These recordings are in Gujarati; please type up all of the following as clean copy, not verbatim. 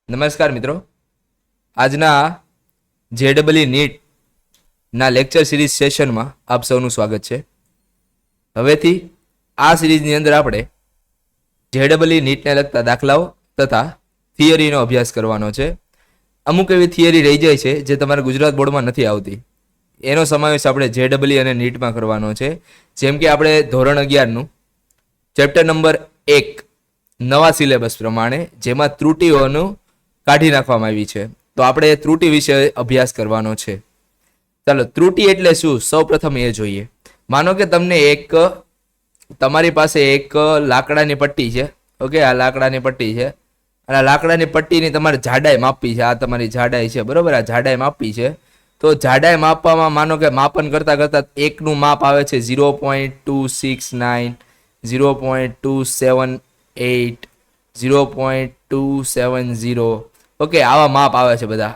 નમસ્કાર મિત્રો, આજના JEE NEET ના લેક્ચર સિરીઝ સેશનમાં આપ સૌનું સ્વાગત છે. હવેથી આ સિરીઝની અંદર આપણે JEE NEET ને લગતા દાખલાઓ તથા થિયરીનો અભ્યાસ કરવાનો છે. અમુક એવી થિયરી રહી જાય છે જે તમારા ગુજરાત બોર્ડમાં નથી આવતી, એનો સમાવેશ આપણે JEE અને નીટમાં કરવાનો છે. જેમ કે આપણે ધોરણ 11નું ચેપ્ટર નંબર 1 નવા સિલેબસ પ્રમાણે જેમાં ત્રુટીઓનું કાઢી નાખવામાં આવી છે, તો આપણે ત્રુટી વિશે અભ્યાસ કરવાનો છે. ચાલો, ત્રુટી એટલે શું સૌ પ્રથમ એ જોઈએ. માનો કે તમને તમારી પાસે એક લાકડાની પટ્ટી છે. ઓકે, આ લાકડાની પટ્ટી છે અને આ લાકડાની પટ્ટીની તમારે જાડાઈ માપવી છે. આ તમારી જાડાઈ છે, બરોબર. આ જાડાઈ માપવી છે. તો જાડાઈ માપવામાં માનો કે માપન કરતા કરતા એકનું માપ આવે છે 0.269, 0.278, 0.270. ઓકે, આવા માપ આવે છે બધા.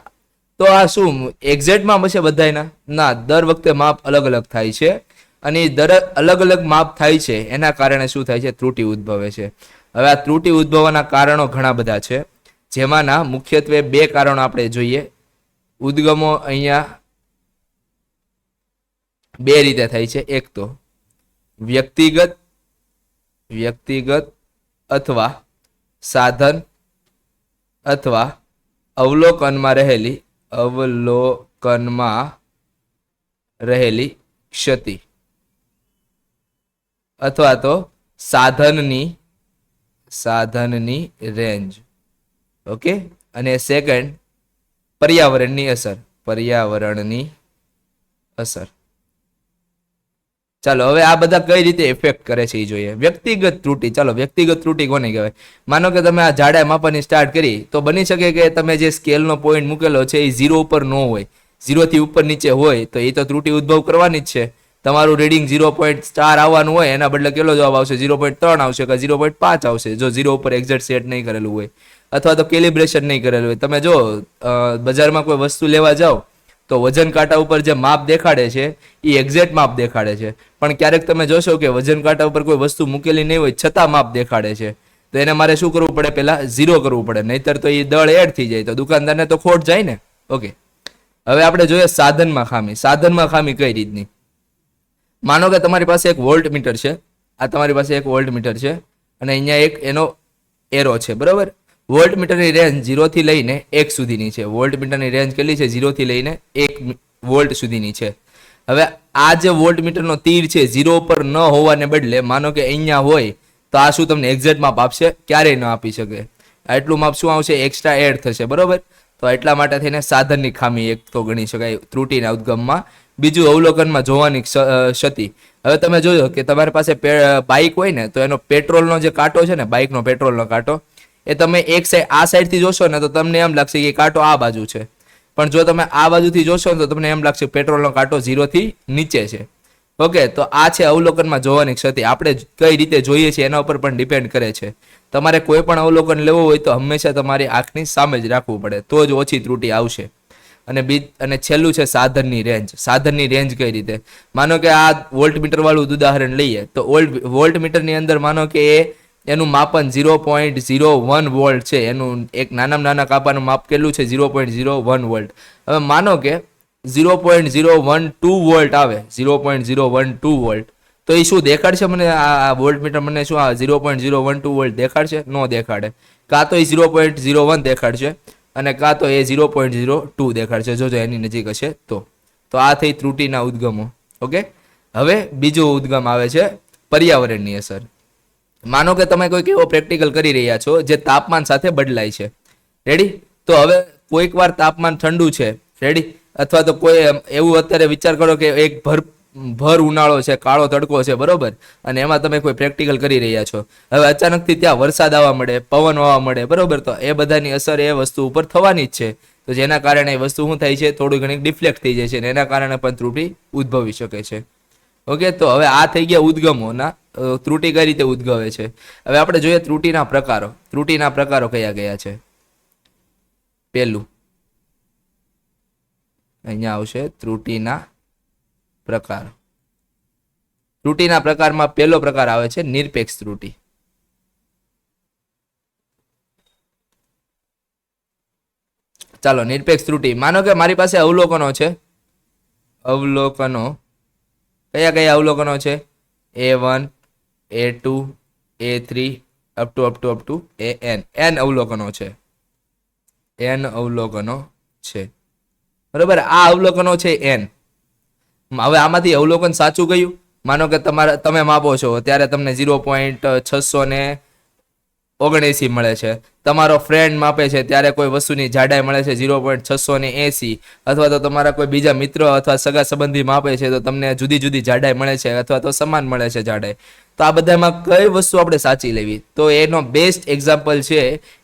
તો આ શું એક્ઝેક્ટમાં હશે બધાના? ના, દર વખતે માપ અલગ અલગ થાય છે અને અલગ અલગ માપ થાય છે એના કારણે શું થાય છે? ત્રુટી ઉદ્ભવે છે. હવે આ ત્રુટી ઉદ્ભવવાના કારણો ઘણા બધા છે, જેમાંના મુખ્યત્વે 2 કારણો આપણે જોઈએ. ઉદ્ગમો અહીંયા 2 રીતે થાય છે. એક તો વ્યક્તિગત અથવા સાધન અથવા અવલોકનમાં રહેલી ક્ષતિ, અથવા તો સાધનની રેન્જ. ઓકે, અને સેકન્ડ પર્યાવરણની અસર. ચાલો, હવે આ બધા કઈ રીતે ઇફેક્ટ કરે છે એ જોઈએ. વ્યક્તિગત ત્રુટી. ચાલો, વ્યક્તિગત ત્રુટી કોને કહેવાય? માનો કે તમે આ જાડાઈ માપવાની સ્ટાર્ટ કરી, તો બની શકે કે તમે જે સ્કેલનો પોઈન્ટ મૂકેલો છે એ 0 ઉપર ન હોય, 0 થી ઉપર નીચે હોય, તો એ તો ત્રુટી ઉદ્ભવ કરવાની જ છે. તમારું રીડિંગ 0.4 આવવાનું હોય, એના બદલે કેટલો જવાબ આવશે? 0.3 આવશે કે 0.5 આવશે, જો 0 ઉપર એક્ઝેક્ટ સેટ નહીં કરેલું હોય અથવા તો કેલિબ્રેશન નહીં કરેલું હોય. તમે જો બજારમાં કોઈ વસ્તુ લેવા જાઓ તો વજન કાંટા ઉપર જે માપ દેખાડે છે એ એક્ઝેક્ટ માપ દેખાડે છે, પણ ક્યારેક તમે જોશો કે વજન કાંટા ઉપર કોઈ વસ્તુ મૂકેલી નહીં હોય છતાં માપ દેખાડે છે. તો એને મારે શું કરવું પડે? પહેલા 0 કરવું પડે, નહીતર તો એ દળ એડ થઈ જાય તો દુકાનદારને તો ખોટ જાય ને. ઓકે, હવે આપણે જોઈએ સાધનમાં ખામી કઈ રીતની. માનો કે તમારી પાસે એક વોલ્ટ મીટર છે. આ તમારી પાસે એક વોલ્ટ મીટર છે અને અહીંયા એક એનો એરો છે, બરોબર. વોલ્ટ મીટરની રેન્જ 0 થી લઈને 1 સુધીની છે. વોલ્ટ મીટરની રેન્જ કેટલી છે? 0 થી લઈને 1 વોલ્ટ સુધીની છે. હવે આ જે વોલ્ટ મીટરનો તીર છે 0 ઉપર ન હોવાને બદલે માનો કે અહીંયા હોય, તો આ શું તમને એક્ઝેક્ટ માપ આપશે? ક્યારેય ન આપી શકે. આટલું માપ શું આવશે? એક્સ્ટ્રા એડ થશે, બરોબર. તો એટલા માટે થઈને સાધનની ખામી એક તો ગણી શકાય ત્રુટીના ઉદ્ગમમાં. બીજું અવલોકનમાં જોવાની ક્ષતિ. હવે તમે જોયો કે તમારી પાસે બાઇક હોય ને, તો એનો પેટ્રોલનો જે કાંટો છે ને, બાઇકનો પેટ્રોલનો કાંટો, એ તમે એક સાઈડ આ સાઈડથી જોશો ને તો તમને એમ લાગશે કે કાંટો આ બાજુ છે, પણ જો તમે આ બાજુથી જોશો ને તો તમને એમ લાગશે પેટ્રોલનો કાંટો 0 થી નીચે છે. ઓકે, તો આ છે અવલોકનમાં જોવાની ક્ષતિ. આપણે કઈ રીતે જોઈએ છીએ એના ઉપર પણ ડિપેન્ડ કરે છે. તમારે કોઈ પણ અવલોકન લેવું હોય તો હંમેશા તમારી આંખની સામે જ રાખવું પડે, તો જ ઓછી ત્રુટી આવશે. અને છેલ્લું છે સાધનની રેન્જ. સાધનની રેન્જ કઈ રીતે? માનો કે આ વોલ્ટ મીટર વાળું ઉદાહરણ લઈએ તો વોલ્ટ મીટરની અંદર માનો કે એનું માપન 0.01 વોલ્ટ છે. એનું એક નાના કાપાનું માપ કેટલું છે? 0.01 વોલ્ટ. હવે માનો કે 0.012 વોલ્ટ આવે, 0.012 વોલ્ટ, તો એ શું દેખાડશે મને? આ વોલ્ટ મીટર મને શું આ 0.012 વોલ્ટ દેખાડશે? નો દેખાડે. કાં તો એ 0.01 દેખાડશે અને કાં તો એ 0.02 દેખાડશે, જો એની નજીક હશે તો. આ થઈ ત્રુટીના ઉદ્ગમો. ઓકે, હવે બીજો ઉદ્ગમ આવે છે પર્યાવરણની અસર. માનો કે તમે કોઈક એવો પ્રેક્ટિકલ કરી રહ્યા છો જે તાપમાન સાથે બદલાય છે. રેડી? તો હવે કોઈક વાર તાપમાન ઠંડુ છે, રેડી, અથવા તો કોઈ એવું અત્યારે વિચાર કરો કે એક ભર ઉનાળો છે, કાળો તડકો છે, બરોબર, અને એમાં તમે કોઈ પ્રેક્ટિકલ કરી રહ્યા છો. હવે અચાનકથી ત્યાં વરસાદ આવવા મળે, પવન આવવા મળે, બરોબર, તો એ બધાની અસર એ વસ્તુ ઉપર થવાની જ છે. તો જેના કારણે એ વસ્તુ શું થાય છે? થોડી ઘણી ડિફ્લેક્ટ થઈ જાય છે અને એના કારણે પણ ત્રુટી ઉદ્ભવી શકે છે. ઓકે, તો હવે આ થઈ ગયા ઉદ્ગમોના. ત્રુટી કઈ રીતે ઉદ્ભવે છે? હવે આપણે જોઈએ ત્રુટીના પ્રકારો. ત્રુટીના પ્રકારો કયા કયા છે? પહેલું અહીંયા આવશે ત્રુટીના પ્રકારો. ત્રુટીના પ્રકારમાં પહેલો પ્રકાર આવે છે નિરપેક્ષ ત્રુટી. ચાલો નિરપેક્ષ ત્રુટિ, માનો કે મારી પાસે અવલોકનો છે, અવલોકનો કયા કયા અવલોકનો છે, A1 A2 A3 up to n અવલોકનો છે, n અવલોકનો છે, બરોબર. આ અવલોકનો છે n. હવે આમાંથી અવલોકન સાચું કયું? માનો કે તમે માપો છો ત્યારે તમને 0.679 મળે છે. તમારો ફ્રેન્ડ માપે છે ત્યારે કોઈ વસ્તુની જાડાઈ મળે છે 0.680, અથવા તો તમારા કોઈ બીજા મિત્ર અથવા સગા સંબંધી માપે છે તો તમને જુદી જુદી જાડાઈ મળે છે અથવા તો સમાન મળે છે જાડાઈ. તો આ બધામાં કઈ વસ્તુ આપણે સાચી લેવી? તો એનો બેસ્ટ એક્ઝામ્પલ છે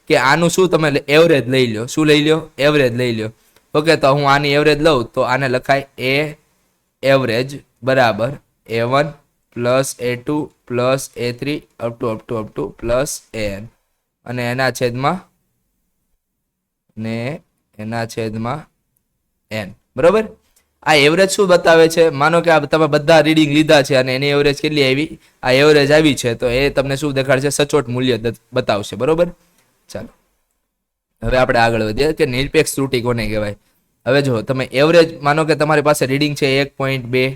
કે આનું શું તમે એવરેજ લઈ લો. શું લઈ લો? એવરેજ લઈ લો. ઓકે, તો હું આની એવરેજ લઉં તો આને લખાય એ એવરેજ બરાબર A1 plus A2 plus A3 up to plus AN, અને એના છેદમાં n. બરોબર. આ એવરેજ શું બતાવે છે? માનો કે તમે બધા રીડિંગ લીધા છે અને એની એવરેજ કેટલી આવી? આ એવરેજ આવી છે તો એ તમને શું દેખાડશે? સચોટ મૂલ્ય બતાવશે. બરોબર. ચાલો હવે આપણે આગળ વધીએ કે નિરપેક્ષ ત્રુટિ કોને કહેવાય. હવે જો તમે એવરેજ માનો કે તમારી પાસે રીડિંગ છે 1.2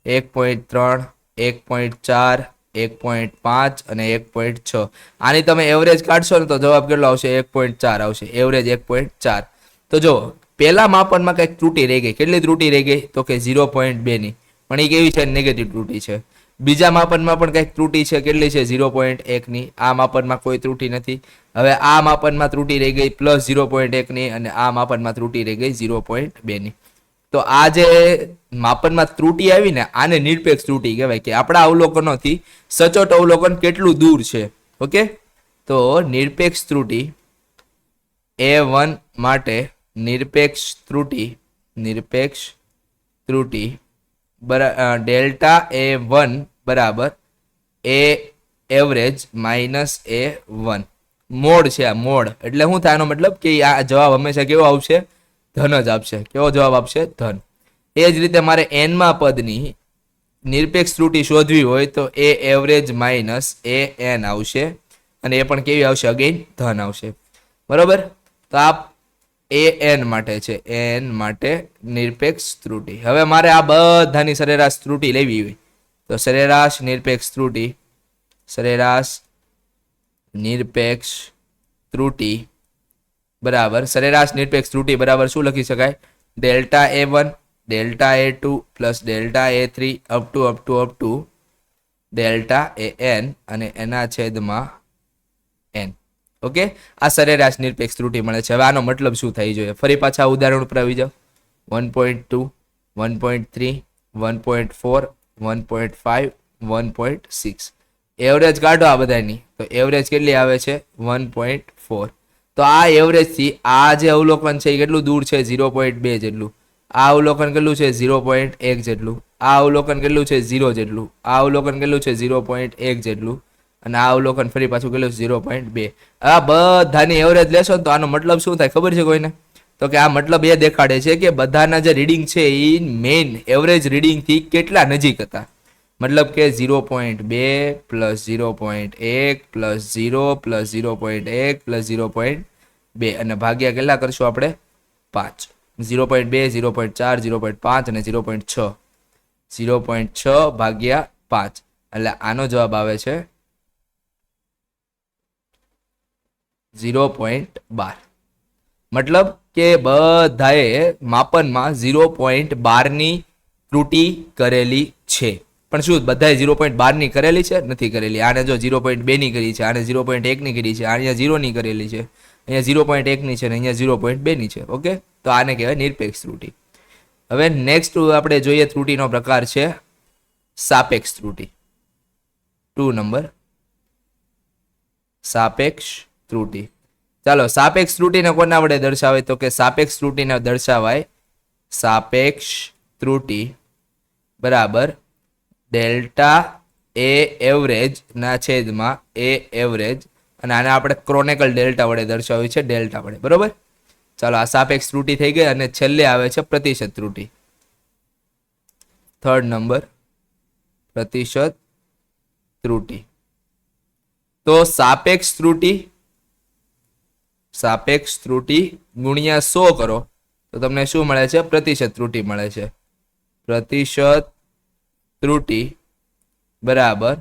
1.3 1.4 1.5 અને 1.6. આની તમે એવરેજ કાઢશો ને તો જવાબ કેટલો આવશે? 1.4 આવશે. એવરેજ 1.4. તો જો પહેલા માપનમાં કંઈક ત્રુટિ રહી ગઈ. કેટલી ત્રુટિ રહી ગઈ? તો કે 0.2 ની, પણ એ કેવી છે? નેગેટિવ ત્રુટિ છે. બીજા માપનમાં પણ કંઈક ત્રુટિ છે. કેટલી છે? 0.1 ની. આ માપનમાં કોઈ ત્રુટિ નથી. હવે આ માપનમાં ત્રુટિ રહી ગઈ પ્લસ 0.1 ની, અને આ માપનમાં ત્રુટિ રહી ગઈ 0.2 ની. તો આ જે માપનમાં ત્રુટિ આવી ને આને નિરપેક્ષ ત્રુટિ કહેવાય, કે આપણા અવલોકનોથી સચોટ અવલોકન કેટલું દૂર છે. ઓકે, તો નિરપેક્ષ ત્રુટિ A1 માટે નિરપેક્ષ ત્રુટિ ડેલ્ટા A1 બરાબર A average minus A1. Mode છે આ, મોડ એટલે શું થાય? આનો મતલબ કે આ જવાબ હંમેશા કેવો આવશે? ધન જ આપશે. કેવો જવાબ આપશે? ધન. એ જ રીતે મારે એનમાં પદની નિરપેક્ષ ત્રુટિ શોધવી હોય તો A એવરેજ માઇનસ AN આવશે, અને એ પણ કેવી આવશે? અગેન ધન આવશે. બરોબર. તો આ AN માટે છે, AN માટે નિરપેક્ષ ત્રુટિ. હવે મારે આ બધાની સરેરાશ ત્રુટિ લેવી હોય તો સરેરાશ નિરપેક્ષ ત્રુટિ બરાબર સરેરાશ નિરપેક્ષ ત્રુટિ બરાબર શું લખી શકાય? Delta A1 delta A2 plus delta A3 up to delta AN અને એના છેદમાં n. ઓકે, આ સરેરાશ નિરપેક્ષ ત્રુટિ મળે છે. હવે આનો મતલબ શું થઈ જોઈએ? ફરી પાછા ઉદાહરણ ઉપર આવી જાઓ. 1.2 1.3 1.4 1.5 1.6. એવરેજ કાઢો આ બધાની તો એવરેજ કેટલી આવે છે? 1.4. તો આ એવરેજ થી આ જે અવલોકન છે એ કેટલું દૂર છે? 0.2 જેટલું. આ અવલોકન કેટલું છે? 0.1 જેટલું. આ અવલોકન કેટલું છે? 0 જેટલું. આ અવલોકન કેટલું છે? 0.1 જેટલું. અને આ અવલોકન ફરી પાછું કેટલું? 0.2. આ બધાની એવરેજ લેશો તો આનો મતલબ શું થાય ખબર છે કોઈને? તો કે આ મતલબ એ દેખાડે છે કે બધાના જે રીડિંગ છે એ મેઇન એવરેજ રીડિંગ થી કેટલા નજીક હતા. મતલબ કે 0.2 પ્લસ 0.1 પ્લસ 0 પ્લસ 0.1 પ્લસ 0.2 અને ભાગ્યા કેટલા કરશું આપણે? 5. 0.2 0.4 0.5 અને 0.6. 0.6 ભાગ્યા 5 એટલે આનો જવાબ આવે છે 0.12. મતલબ કે બધાએ માપનમાં 0.12 ની ત્રુટિ કરેલી છે. પણ શું બધાએ 0.12 ની કરેલી છે? નથી કરેલી. આને જો 0.2 ની કરી છે, આને 0.1 ની કરી છે, અહીંયા 0 ની કરેલી છે, અહીંયા 0.1 ની છે અને અહીંયા 0.2 ની છે. ઓકે, તો આને કહેવાય નિરપેક્ષ ત્રુટિ. હવે નેક્સ્ટ આપણે જોઈએ ત્રુટિનો પ્રકાર છે સાપેક્ષ ત્રુટિ. 2 નંબર સાપેક્ષ ત્રુટિ. ચાલો સાપેક્ષ ત્રુટિને કોના વડે દર્શાવાય? તો કે સાપેક્ષ ત્રુટિને દર્શાવાય સાપેક્ષ ત્રુટિ બરાબર ડેલ્ટા A એવરેજ ના છેદમાં A એવરેજ, અને આને આપણે ક્રોનેકલ ડેલ્ટા વડે દર્શાવ્યું છે, ડેલ્ટા વડે. બરોબર. ચાલો આ સાપેક્ષ ત્રુટિ થઈ ગઈ અને છેલ્લે આવે છે પ્રતિશત ત્રુટિ. 3rd number પ્રતિશત ત્રુટિ. તો સાપેક્ષ ત્રુટિ સાપેક્ષ ત્રુટી ગુણ્યા 100 કરો તો તમને શું મળે છે? પ્રતિશત ત્રુટી મળે છે. પ્રતિશત ત્રુટી બરાબર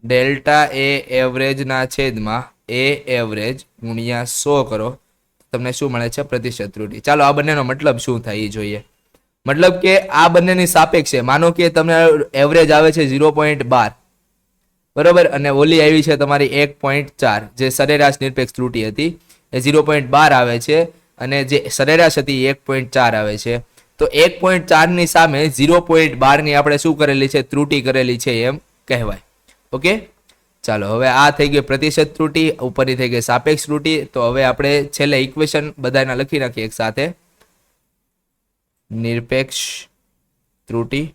ડેલ્ટા એ એવરેજ ના છેદમાં એ એવરેજ ગુણ્યા 100 કરો તમને શું મળે છે? પ્રતિશત ત્રુટી. ચાલો આ બંનેનો મતલબ શું થાય એ જોઈએ. મતલબ કે આ બંનેની સાપેક્ષ છે. માનો કે તમને એવરેજ આવે છે 0.12 બરોબર, અને ઓલી આવી છે તમારી 1.4 જે સરેરાશ નિરપેક્ષ ત્રુટી હતી એ 0.12 આવે છે અને જે સરેરાશ હતી એ 1.4 આવે છે. તો 1.4 ની સામે 0.12 ની આપણે શું કરેલી છે? ત્રુટી કરેલી છે એમ કહેવાય. ઓકે, ચાલો હવે આ થઈ ગઈ પ્રતિશત ત્રુટી, ઉપરની થઈ ગઈ સાપેક્ષ ત્રુટી. તો હવે આપણે છેલ્લે ઇક્વેશન બધાના લખી નાખીએ એક સાથે. નિરપેક્ષ ત્રુટી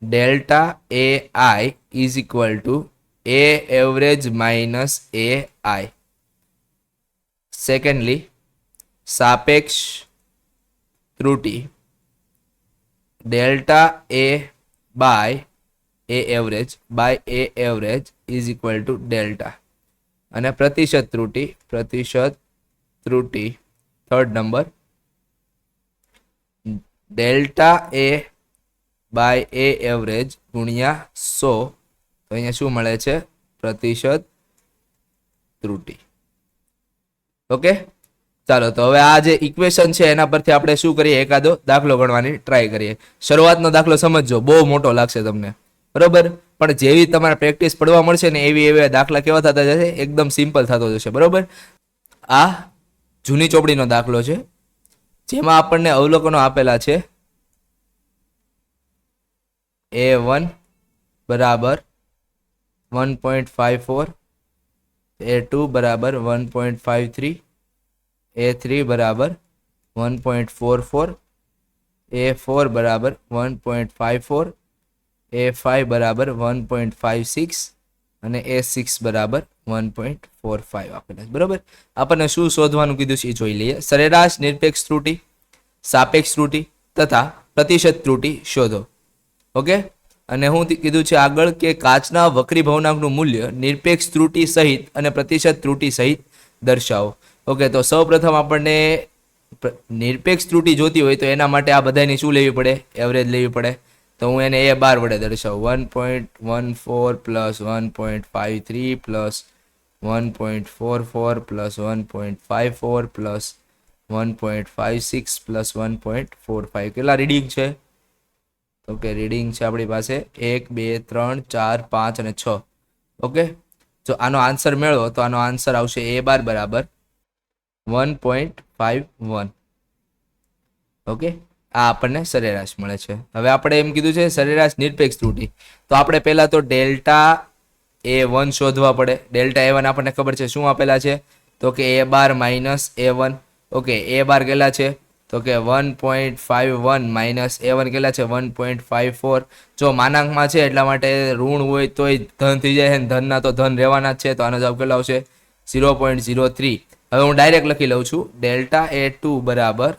delta A I is equal to A average minus A I. Secondly, સાપેક્ષ ત્રુટી delta A by A average is equal to delta. અને પ્રતિશત ત્રુટી third number delta A by A average ગુણ્યા 100 તો અહીંયા શું મળે છે? પ્રતિશત ત્રુટી. ઓકે, ચાલો તો હવે આ જે ઇક્વેશન છે એના પરથી આપણે શું કરીએ? એકાદો દાખલો ગણવાની ટ્રાય કરીએ. શરૂઆતનો દાખલો સમજજો, બહુ મોટો લાગશે તમને બરોબર, પણ જેવી તમારે પ્રેક્ટિસ પડવા મળશે ને એવી દાખલા કેવા થતા જશે? એકદમ સિમ્પલ થતો જશે બરોબર. આ જૂની ચોપડીનો દાખલો છે જેમાં આપણને અવલોકનો આપેલા છે. A1 બરાબર 1.54, A2 બરાબર 1.53, A3 બરાબર 1.44, A4 બરાબર 1.54, A5 બરાબર 1.56 અને A6 બરાબર 1.45 આપેલા છે બરોબર. આપણને શું શોધવાનું કીધું છે એ જોઈ લઈએ. સરેરાશ નિરપેક્ષ ત્રુટી, સાપેક્ષ ત્રુટી તથા પ્રતિશત ત્રુટી શોધો. ઓકે, અને હું કીધું છે આગળ કે કાચના વક્રી ભવનાંકનું મૂલ્ય નિરપેક્ષ ત્રુટી સહિત અને પ્રતિશત ત્રુટી સહિત દર્શાવો. ઓકે, તો સૌપ્રથમ આપણને નિરપેક્ષ ત્રુટી જોતી હોય તો એના માટે આ બધાની શું લેવી પડે? એવરેજ લેવી પડે. તો હું એને એ બાર વડે દર્શાવું. 1.14 plus 1.53 plus 1.44 plus 1.54 plus 1.56 plus 1.45. કેટલા રીડિંગ છે? ઓકે, રીડિંગ છે આપણી પાસે 1 2 3 4 5 અને 6. ઓકે, જો આનો આન્સર મેળવો તો આનો આન્સર આવશે એ બાર બરાબર 1.51. ઓકે, આ આપણને સરેરાશ મળે છે. હવે આપણે એમ કીધું છે સરેરાશ નિરપેક્ષ ત્રુટી, તો આપણે પહેલા તો ડેલ્ટા A1 શોધવા પડે. ડેલ્ટા A1 આપણને ખબર છે શું આપેલા છે? તો કે A bar minus A1. Okay, A બાર કેટલા છે? તો કે 1.51 માઇનસ A1 કેટલા છે? 1.54. જો માનાંકમાં છે એટલા માટે ઋણ હોય તોય ધન થઈ જાય છે, ધનના તો ધન રહેવાના જ છે. તો આનો જવાબ કેટલો આવશે? 0.03. હવે હું ડાયરેક્ટ લખી લઉં છું. ડેલ્ટા A2 બરાબર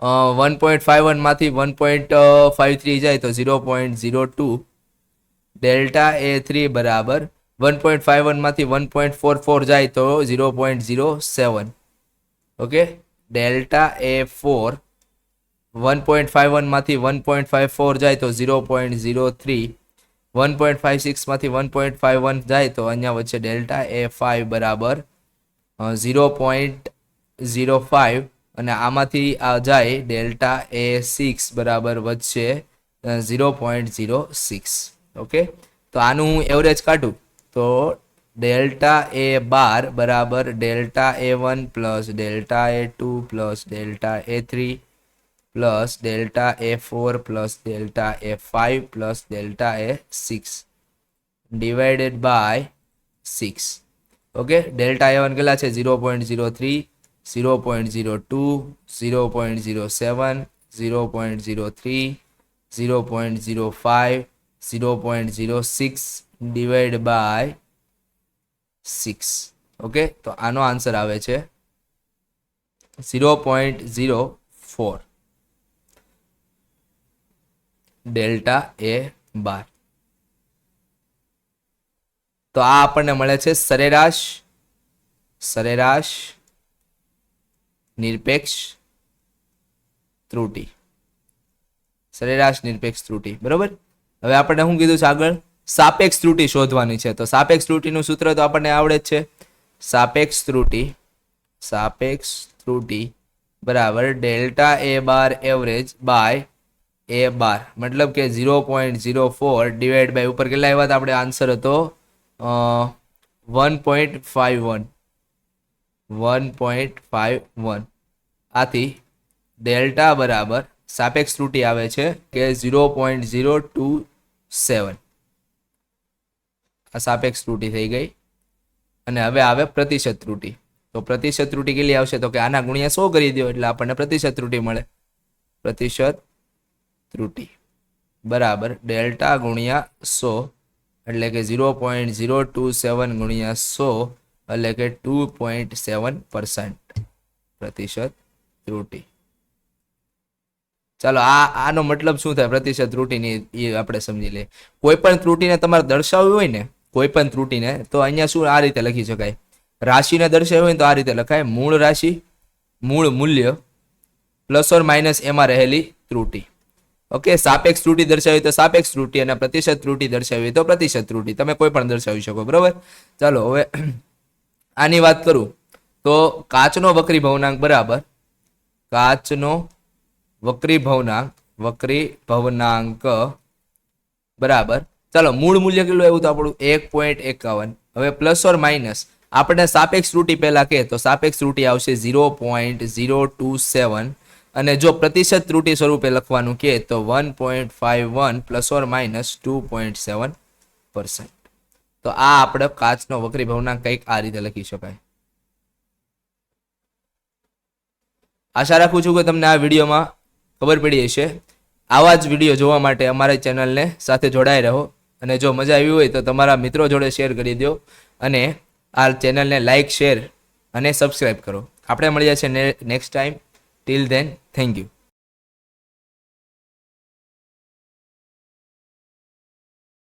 1.51 માંથી 1.53 જાય તો 0.02. ડેલ્ટા A3 બરાબર 1.51 માંથી 1.44 જાય તો 0.07. ઓકે, ડેલ્ટા A4 1.51 માંથી 1.54 જાય તો 0.03. 1.56 માંથી 1.51 જાય તો અહીંયા વચ્ચે ડેલ્ટા A5 બરાબર 0.05 અને આમાંથી આ જાય ડેલ્ટા A6 બરાબર વધશે 0.06. ઓકે, તો આનું હું એવરેજ કાઢું તો ડેલ્ટા A12 બરાબર delta A1 plus delta A2 plus delta A3 plus delta A4 plus delta A5 plus delta A6 divided by 6. Okay, delta A1 કેટલા છે? 0.03, 0.02, 0.07, 0.03, 0.05, 0.06 ડિવાઇડ બાય 6. ઓકે, તો આનો આન્સર આવે છે 0.04 ડેલ્ટા A12. તો આ આપણને મળે છે સરેરાશ સરેરાશ નિરપેક્ષ ત્રુટિ. સરેરાશ નિરપેક્ષ ત્રુટિ. બરોબર. હવે આપણને શું કીધું છે આગળ? સાપેક્ષ ત્રુટિ શોધવાની છે. તો સાપેક્ષ ત્રુટિનું સૂત્ર તો આપણને આવડે જ છે. સાપેક્ષ ત્રુટિ બરાબર delta A bar average by A bar, મતલબ કે 0.04 ડિવાઈડ બાય ઉપર કેટલા આવ્યા હતા આપણે? આન્સર હતો 1.51. આથી ડેલ્ટા બરાબર સાપેક્ષ ત્રુટિ આવે છે કે 0.027. આ સાપેક્ષ ત્રુટિ થઈ ગઈ. અને હવે આવે પ્રતિશત ત્રુટિ. તો પ્રતિશત ત્રુટિ કેટલી આવશે? તો કે આના ગુણ્યા 100 કરી દો એટલે આપણને પ્રતિશત ત્રુટિ મળે. પ્રતિશત ત્રુટિ બરાબર ડેલ્ટા ગુણ્યા 100 એટલે કે 0.027 ગુણ્યા 100 એટલે કે 2.7% પ્રતિશત ત્રુટિ. ચાલો આનો મતલબ શું થાય પ્રતિશત ત્રુટિની એ આપણે સમજી લઈએ. કોઈ પણ ત્રુટિને તમારે દર્શાવવી હોય ને, કોઈ પણ ત્રુટિને, તો અહીંયા શું આ રીતે લખી શકાય? રાશિને દર્શાવવી હોય તો આ રીતે લખાય: મૂળ રાશિ, મૂળ મૂલ્ય પ્લસ ઓર માઇનસ એમાં રહેલી ત્રુટિ. ઓકે. સાપેક્ષ ત્રુટિ દર્શાવી તો સાપેક્ષ ત્રુટિ અને પ્રતિશત ત્રુટિ દર્શાવી તો પ્રતિશત ત્રુટિ. તમે કોઈ પણ દર્શાવી શકો. બરોબર. ચાલો હવે આની વાત કરું તો કાચનો વક્રી ભવનાંક બરાબર કાચનો વક્રી ભવનાંક બરાબર, ચાલો મૂળ મૂલ્ય કેટલું આવ્યું તો આપણું 1.51. હવે પ્લસ ઓર માઇનસ આપણે સાપેક્ષ ત્રુટિ પહેલા કે તો સાપેક્ષ ત્રુટિ આવશે 0.027 અને જો પ્રતિશત ત્રુટિ સ્વરૂપે લખવાનું કે તો 1.51 પ્લસ ઓર માઇનસ 2.7%. તો આ આપણે કાચનો વક્રી ભવનાંક કંઈક આ રીતે લખી શકાય. આશા રાખું છું કે તમને આ વિડીયોમાં ખબર પડી હશે. આવા જ વિડીયો જોવા માટે અમારી ચેનલને સાથે જોડાઈ રહો અને જો મજા આવી હોય તો તમારા મિત્રો જોડે શેર કરી દો અને આ ચેનલને લાઈક, શેર અને સબસ્ક્રાઈબ કરો. આપણે મળીએ છીએ next time. Till then, thank you.